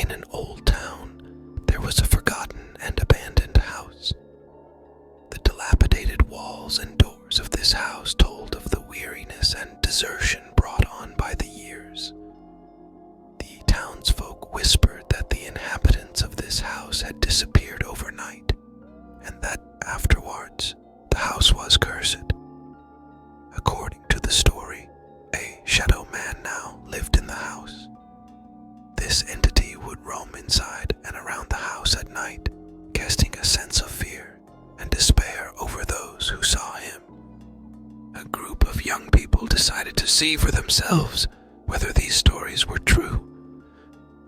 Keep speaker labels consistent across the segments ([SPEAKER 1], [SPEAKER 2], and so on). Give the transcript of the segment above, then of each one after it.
[SPEAKER 1] In an old town, there was a forgotten and abandoned house. The dilapidated walls and doors of this house told of the weariness and desertion brought on by the years. The townsfolk whispered that the inhabitants of this house had disappeared overnight, and that afterwards the house was cursed. According to the story, a shadow man now lived in the house. This entity would roam inside and around the house at night, casting a sense of fear and despair over those who saw him. A group of young people decided to see for themselves whether these stories were true.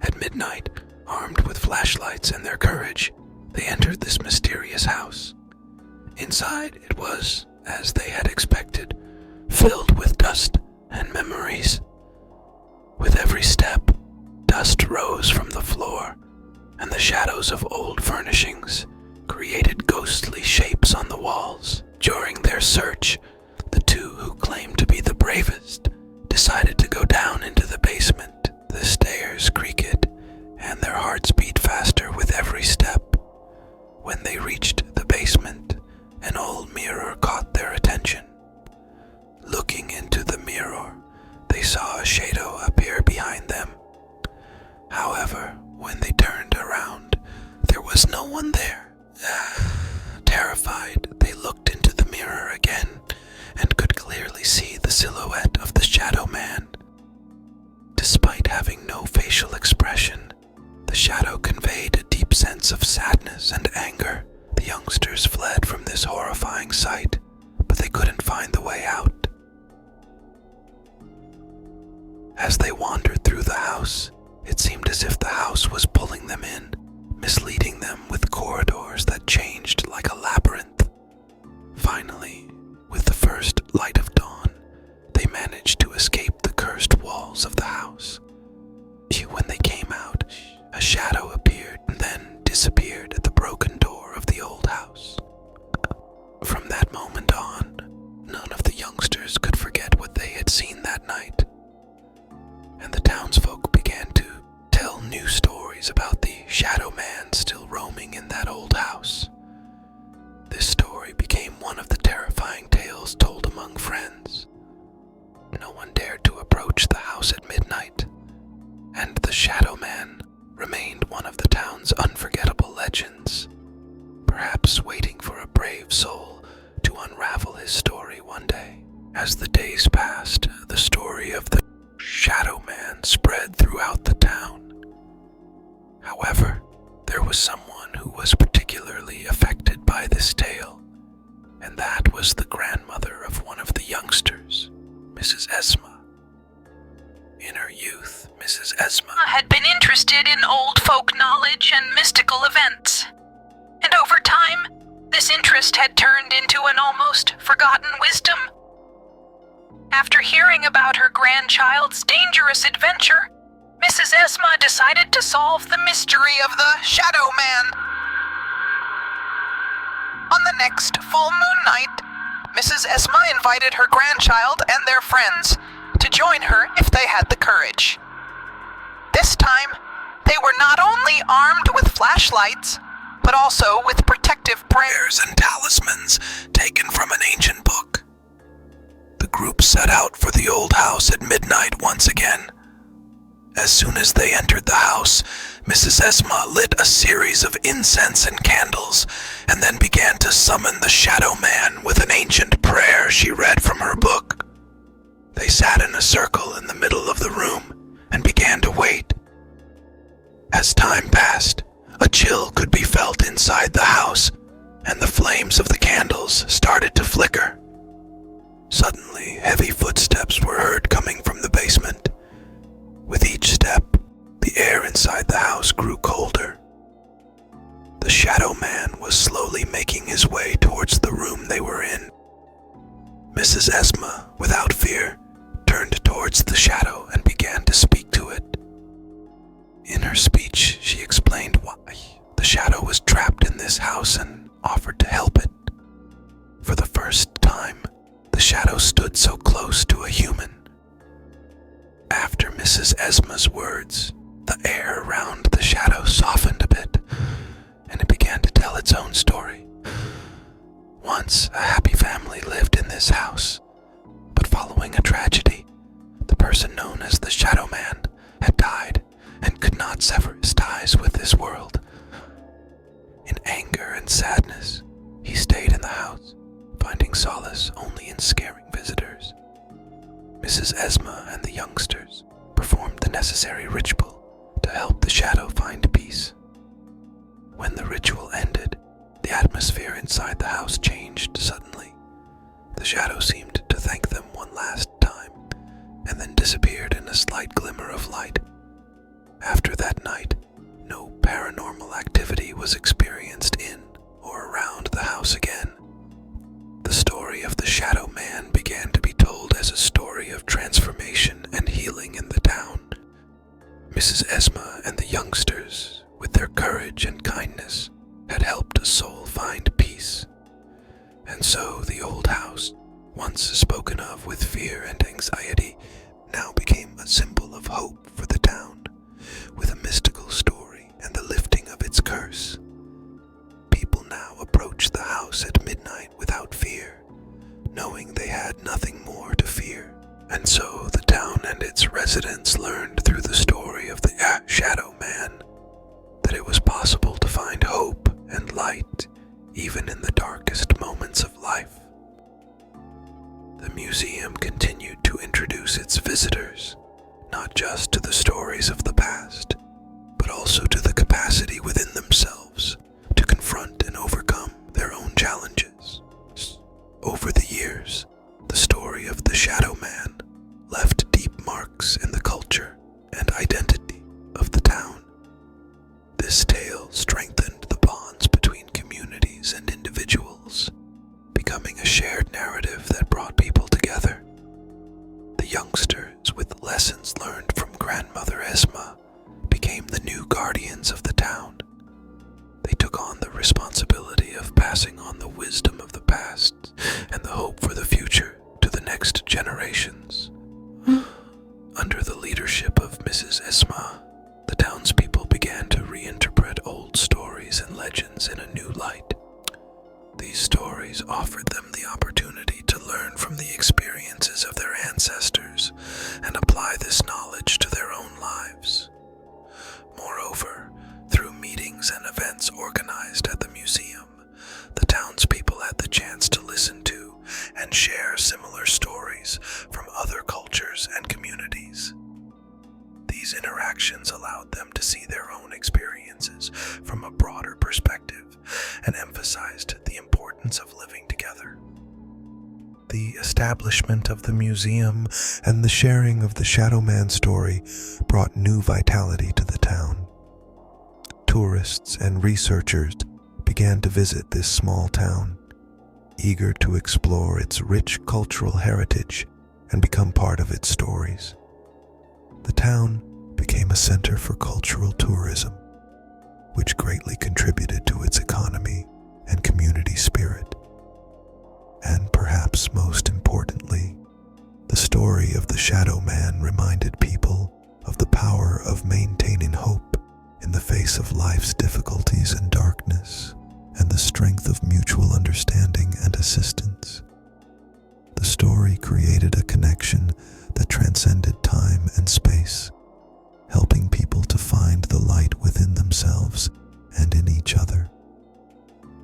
[SPEAKER 1] At midnight, armed with flashlights and their courage, they entered this mysterious house. Inside, it was, as they had expected, filled with dust and memories. With every step, dust rose from the floor, and the shadows of old furnishings created ghostly shapes on the walls. During their search, the two who claimed to be the bravest decided to go down into the basement. The stairs creaked, and their hearts beat faster with every step. When they reached the basement, an old mirror caught their attention. Looking into the mirror, they saw a shadow appear behind them. However, when they turned around, there was no one there. Terrified, they looked into the mirror again and could clearly see the silhouette of the shadow man. Despite having no facial expression, the shadow conveyed a deep sense of sadness and anger. The youngsters fled from this horrifying sight, but they couldn't find the way out. As they wandered through the house, it seemed as if the house was pulling them in, misleading them with corridors that changed like a labyrinth. Finally, with the first light of dawn, they managed to escape the cursed walls of the house. When they came out, a shadow appeared and then disappeared at the broken door of the old house. From that moment on, none of the youngsters could forget what they had seen that night, and the townsfolk began to tell new stories about the shadow man still roaming in that old house. This story became one of the terrifying tales told among friends. No one dared to approach the house at midnight, and the shadow man remained one of the town's unforgettable legends, perhaps waiting for a brave soul to unravel his story one day. As the days passed, the story of the shadow man spread throughout the town. However, there was someone who was particularly affected by this tale, and that was the grandmother of one of the youngsters, Mrs. Esma. In her youth, Mrs. Esma
[SPEAKER 2] had been interested in old folk knowledge and mystical events, and over time, this interest had turned into an almost forgotten wisdom. After hearing about her grandchild's dangerous adventure, Mrs. Esma decided to solve the mystery of the shadow man. On the next full moon night, Mrs. Esma invited her grandchild and their friends to join her if they had the courage. This time, they were not only armed with flashlights, but also with protective prayers and talismans taken from an ancient book. The group set out for the old house at midnight once again. As soon as they entered the house, Mrs. Esma lit a series of incense and candles, and then began to summon the shadow man with an ancient prayer she read from her book. They sat in a circle in the middle of the room and began to wait. As time passed, a chill could be felt inside the house, and the flames of the candles started to flicker. Suddenly, heavy footsteps were heard coming from the basement. With each step, the air inside the house grew colder. The shadow man was slowly making his way towards the room they were in. Mrs. Esma, without fear, turned towards the shadow and began to speak to it. In her speech, she explained why the shadow was trapped in this house and offered to help it. For the first time, the shadow stood so close to a human. After Mrs. Esma's words, the air around the shadow
[SPEAKER 1] Once a happy family lived in this house, but following a tragedy, the person known as the Shadow Man had died and could not sever his ties with this world. In anger and sadness, he stayed in the house, finding solace only in scaring visitors. Mrs. Esma and the youngsters performed the necessary ritual to help the shadow find peace. When the ritual ended, the atmosphere inside the house changed suddenly. The shadow seemed to thank them one last time, and then disappeared in a slight glimmer of light. After that night, no paranormal activity was experienced in or around the house again. The story of the Shadow Man began to be told as a story of transformation and healing in the town. Mrs. Esma and the youngsters, with their courage and kindness, had helped a soul find peace. And so the old house, once spoken of with fear and anxiety, now became a symbol of hope for the town, with a mystical story and the lifting of its curse. People now approach the house at midnight without fear, knowing they had nothing more to fear. And so the town and its residents learned through the story of the Shadow Man that it was possible to find hope and light even in the darkest moments of life. The museum continued to introduce its visitors, not just to the stories of the past, but also to the capacity within themselves to confront and overcome their own challenges. Over the years, the story of the Shadow Man left deep marks in the culture and identity of the town. This tale strengthened the bonds between communities and individuals, becoming a shared narrative that brought people together. The youngsters, with lessons learned from grandmother Esma, became the new guardians of the town. They took on the responsibility of passing on the wisdom of the past and the hope for the future to the next generations. Under the leadership of Mrs. Esma, the townspeople began to reinterpret old stories and legends in a new light. These stories offered them the opportunity to learn from the experiences of their ancestors and apply this knowledge to their own lives. Moreover, through meetings and events organized at the museum, the townspeople had the chance to listen to and share similar stories from other cultures and communities. These interactions allowed them to see their own experiences from a broader perspective and emphasized the importance of living together. The establishment of the museum and the sharing of the Shadow Man story brought new vitality to the town. Tourists and researchers began to visit this small town, eager to explore its rich cultural heritage and become part of its stories. The town became a center for cultural tourism, which greatly contributed to its economy and community spirit. And perhaps most importantly, the story of the Shadow Man reminded people of the power of maintaining hope in the face of life's difficulties and darkness, and the strength of mutual understanding and assistance. The story created a connection that transcended time and space, helping people to find the light within themselves and in each other.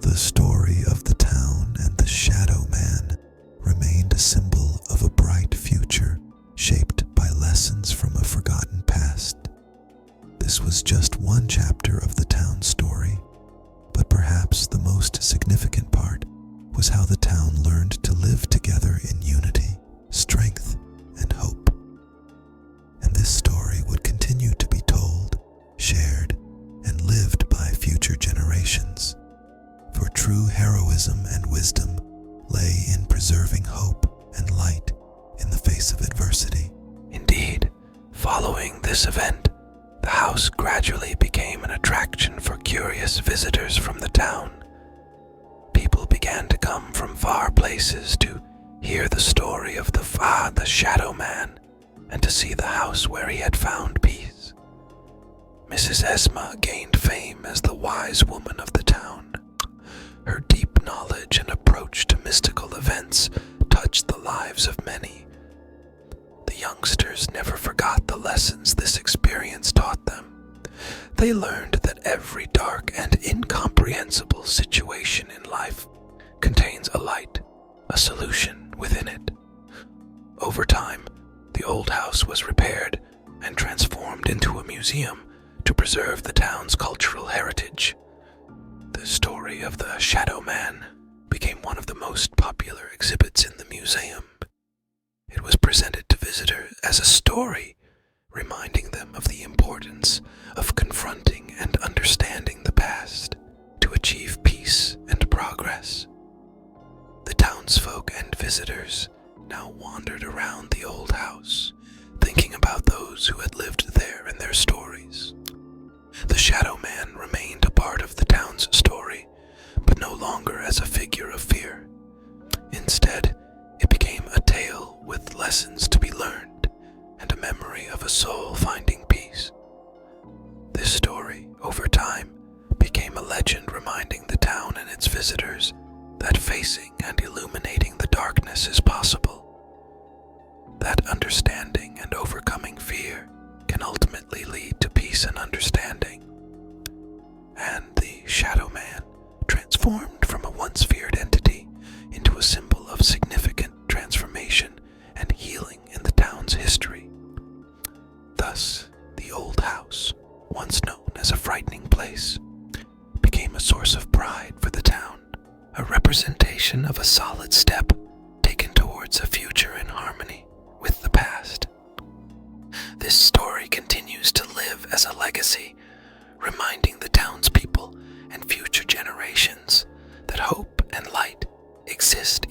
[SPEAKER 1] The story of the town and the Shadow Man remained a symbol of a bright future shaped by lessons from a forgotten past. This was just one chapter of the town story, but perhaps the most significant part was how the town learned to live together in unity, strength, and hope. And this story would continue to be told, shared, and lived by future generations. For true heroism and wisdom lay in preserving hope and light in the face of adversity. Indeed, following this event, the house gradually became an attraction for curious visitors from the town. People began to come from far places to hear the story of the Shadow Man and to see the house where he had found peace. Mrs. Esma gained fame as the wise woman of the town. Her deep knowledge and approach to mystical events touched the lives of many. The youngsters never forgot the lessons this experience taught them. They learned that every dark and incomprehensible situation in life contains a light, a solution within it. Over time, the old house was repaired and transformed into a museum to preserve the town's cultural heritage. The story of the Shadow Man became one of the most popular exhibits in the museum. It was presented to visitors as a story, reminding them of the importance of confronting and understanding the past to achieve peace and progress. The townsfolk and visitors now wandered around the old house, thinking about those who had lived there and their stories. The Shadow Man remained a part of the town's story, but no longer as a figure of fear. Instead, it became a tale with lessons to be learned and a memory of a soul finding peace. This story, over time, became a legend reminding the town and its visitors that facing and illuminating the darkness is possible. That understanding and overcoming fear can ultimately lead to peace and understanding. And the Shadow Man transformed from a once feared entity into a symbol of significant transformation and healing in the town's history. Thus, the old house, once known as a frightening place, became a source of pride for the town, a representation of a solid step taken towards a future in harmony with the past. This story continues to live as a legacy, reminding the townspeople and future generations that hope and light exist